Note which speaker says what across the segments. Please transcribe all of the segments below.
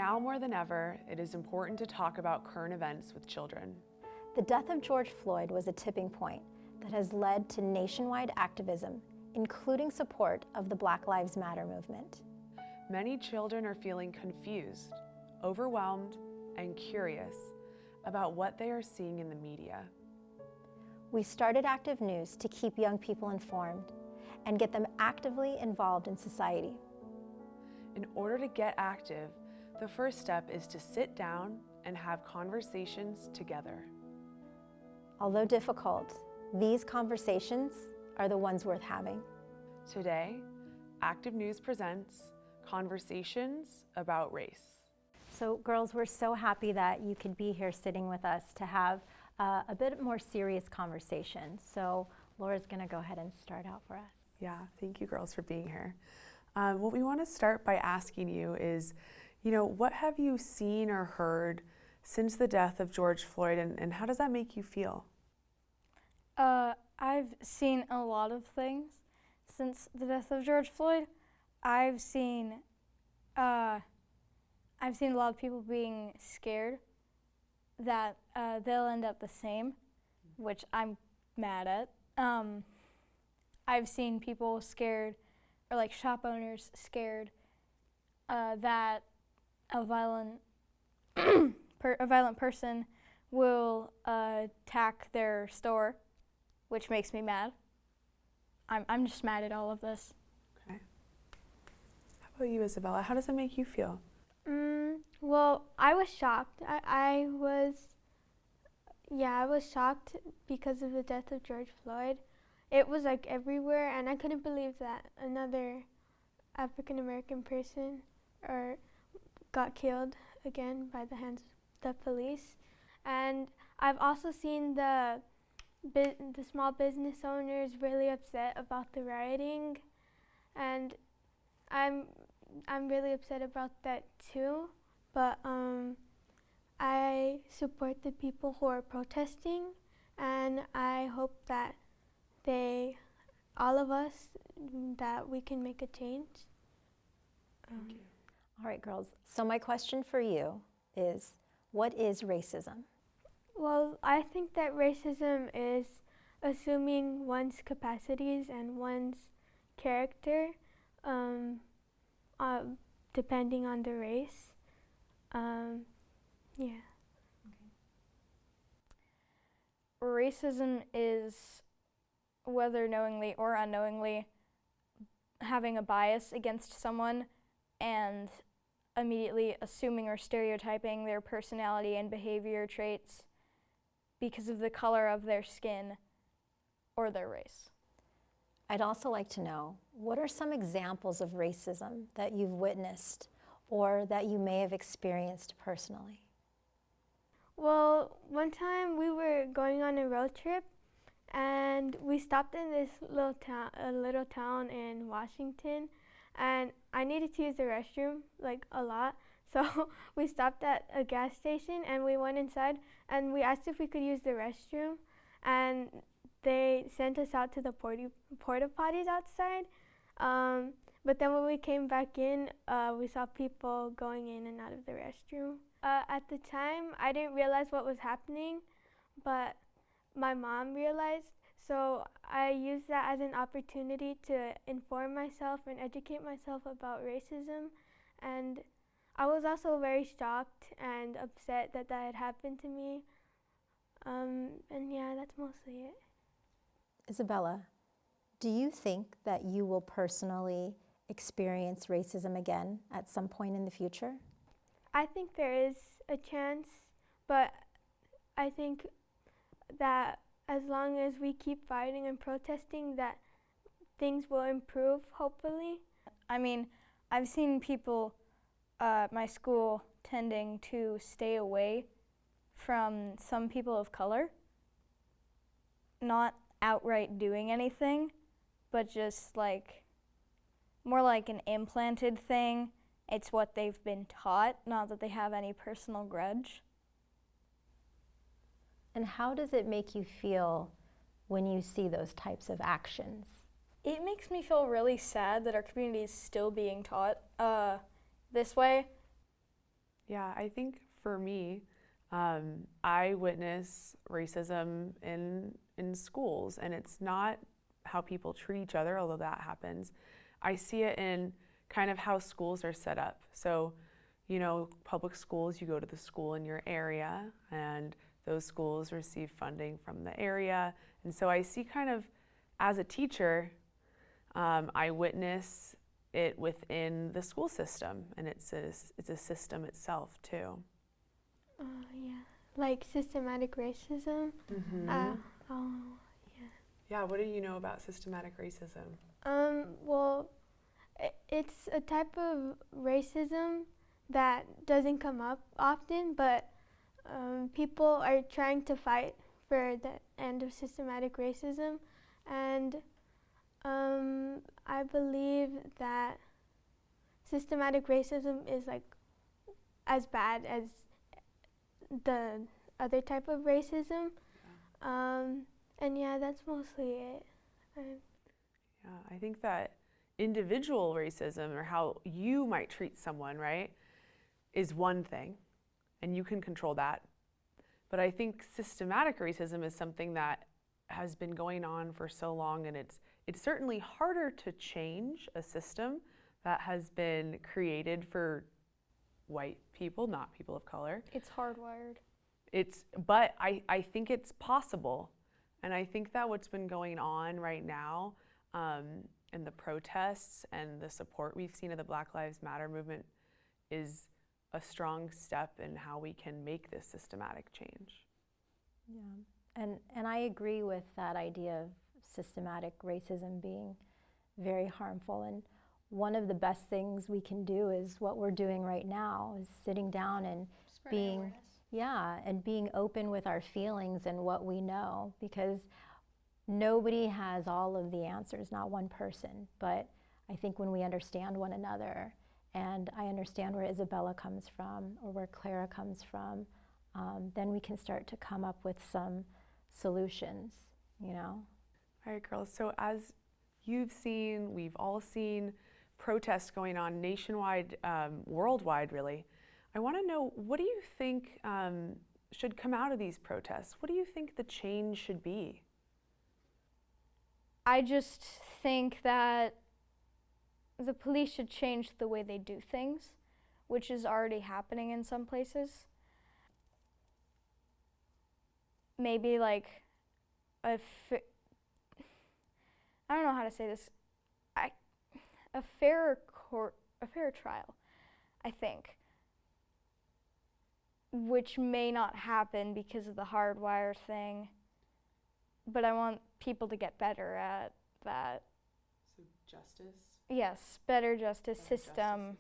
Speaker 1: Now more than ever, it is important to talk about current events with children.
Speaker 2: The death of George Floyd was a tipping point that has led to nationwide activism, including support of the Black Lives Matter movement.
Speaker 1: Many children are feeling confused, overwhelmed, and curious about what they are seeing in the media.
Speaker 2: We started Active News to keep young people informed and get them actively involved in society.
Speaker 1: In order to get active, the first step is to sit down and have conversations together.
Speaker 2: Although difficult, these conversations are the ones worth having.
Speaker 1: Today, Active News presents Conversations About Race.
Speaker 2: So girls, we're so happy that you could be here sitting with us to have a bit more serious conversation. So Laura's gonna go ahead and start out for us.
Speaker 1: Yeah, thank you girls for being here. What we want to start by asking you is, what have you seen or heard since the death of George Floyd, and how does that make you feel?
Speaker 3: I've seen a lot of things since the death of George Floyd. I've seen a lot of people being scared that they'll end up the same, which I'm mad at. I've seen people scared, or like shop owners scared, that a violent person will attack their store, which makes me mad. I'm just mad at all of this.
Speaker 1: Okay. How about you, Isabella? How does it make you feel?
Speaker 4: Well, I was shocked. I was shocked because of the death of George Floyd. It was like everywhere, and I couldn't believe that another African American person got killed again by the hands of the police. And I've also seen the small business owners really upset about the rioting, and I'm really upset about that too. But I support the people who are protesting, and I hope that all of us, that we can make a change.
Speaker 2: All right, girls. So my question for you is, what is racism?
Speaker 4: Well, I think that racism is assuming one's capacities and one's character, depending on the race. Yeah.
Speaker 3: Racism is, whether knowingly or unknowingly, having a bias against someone and immediately assuming or stereotyping their personality and behavior traits because of the color of their skin or their race.
Speaker 2: I'd also like to know, what are some examples of racism that you've witnessed or that you may have experienced personally?
Speaker 4: Well, one time we were going on a road trip, and we stopped in this little town in Washington, and I needed to use the restroom like a lot. So we stopped at a gas station and we went inside and we asked if we could use the restroom, and they sent us out to the porta potties outside. But then when we came back in, we saw people going in and out of the restroom. At the time, I didn't realize what was happening, but my mom realized, so I used that as an opportunity to inform myself and educate myself about racism. And I was also very shocked and upset that that had happened to me. And yeah, that's mostly it.
Speaker 2: Isabella, do you think that you will personally experience racism again at some point in the future?
Speaker 4: I think there is a chance, but I think that as long as we keep fighting and protesting, that things will improve, hopefully.
Speaker 3: I mean, I've seen people at my school tending to stay away from some people of color, not outright doing anything, but just like more like an implanted thing. It's what they've been taught, not that they have any personal grudge.
Speaker 2: And how does it make you feel when you see those types of actions?
Speaker 3: It makes me feel really sad that our community is still being taught this way.
Speaker 1: Yeah, I think for me, I witness racism in schools, and it's not how people treat each other, although that happens. I see it in kind of how schools are set up. So, you know, public schools, you go to the school in your area, and those schools receive funding from the area. And so I see kind of, as a teacher, I witness it within the school system, and it's a system itself too.
Speaker 4: Yeah, like systematic racism.
Speaker 1: Mm-hmm.
Speaker 4: Oh, yeah.
Speaker 1: Yeah, what do you know about systematic racism?
Speaker 4: Well, it's a type of racism that doesn't come up often, but people are trying to fight for the end of systematic racism, and I believe that systematic racism is like as bad as the other type of racism. And yeah, that's mostly it.
Speaker 1: Yeah, I think that individual racism, or how you might treat someone, right, is one thing, and you can control that. But I think systematic racism is something that has been going on for so long, and it's certainly harder to change a system that has been created for white people, not people of color.
Speaker 3: It's hardwired.
Speaker 1: But I think it's possible. And I think that what's been going on right now in the protests and the support we've seen of the Black Lives Matter movement is a strong step in how we can make this systematic change.
Speaker 2: Yeah, and I agree with that idea of systematic racism being very harmful. And one of the best things we can do is what we're doing right now, is sitting down and being being open with our feelings and what we know, because nobody has all of the answers, not one person. But I think when we understand one another, and I understand where Isabella comes from or where Clara comes from, then we can start to come up with some solutions, you know?
Speaker 1: All right, girls, so as you've seen, we've all seen protests going on nationwide, worldwide really. I want to know, what do you think should come out of these protests? What do you think the change should be?
Speaker 3: I just think that the police should change the way they do things, which is already happening in some places. Maybe like I don't know how to say this. A fair trial, I think, which may not happen because of the hardwire thing, but I want people to get better at that.
Speaker 1: So justice?
Speaker 3: Yes, better justice system.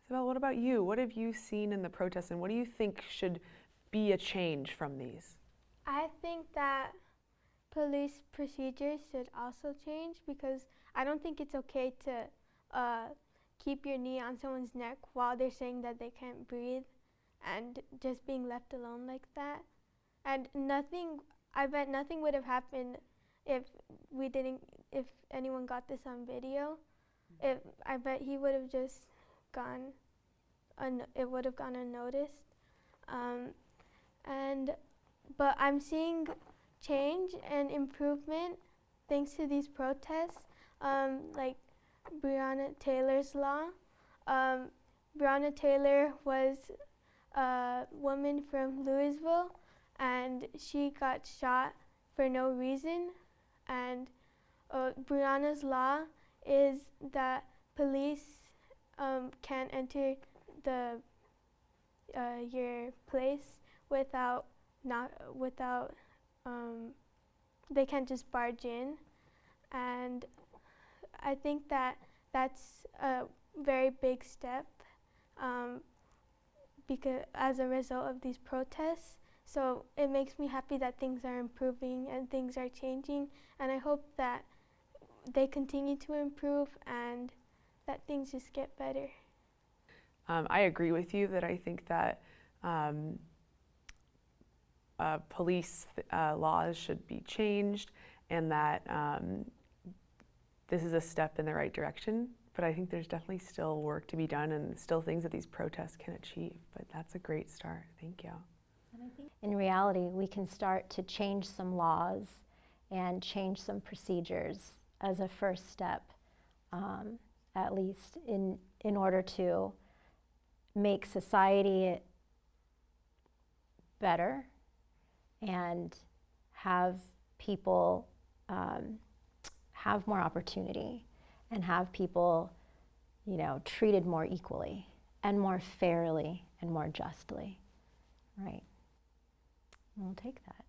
Speaker 1: Isabel, what about you? What have you seen in the protests, and what do you think should be a change from these?
Speaker 4: I think that police procedures should also change, because I don't think it's okay to keep your knee on someone's neck while they're saying that they can't breathe, and just being left alone like that. And I bet nothing would have happened if anyone got this on video. I bet he would have just it would have gone unnoticed. But I'm seeing change and improvement thanks to these protests, like Breonna Taylor's law. Breonna Taylor was a woman from Louisville, and she got shot for no reason. And Breonna's law is that police can't enter your place without they can't just barge in. And I think that that's a very big step, because as a result of these protests. So it makes me happy that things are improving and things are changing, and I hope that they continue to improve and that things just get better.
Speaker 1: I agree with you that I think that police laws should be changed, and that this is a step in the right direction But I think there's definitely still work to be done and still things that these protests can achieve. But that's a great start. Thank you.
Speaker 2: And I think in reality, we can start to change some laws and change some procedures as a first step, at least in order to make society better and have people have more opportunity and have people, you know, treated more equally and more fairly and more justly, right? We'll take that.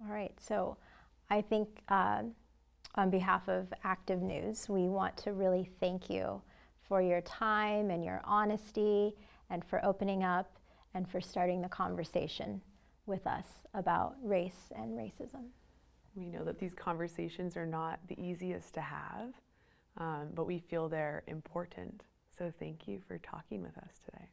Speaker 2: All right, so I think on behalf of Active News, we want to really thank you for your time and your honesty and for opening up and for starting the conversation with us about race and racism.
Speaker 1: We know that these conversations are not the easiest to have, but we feel they're important. So thank you for talking with us today.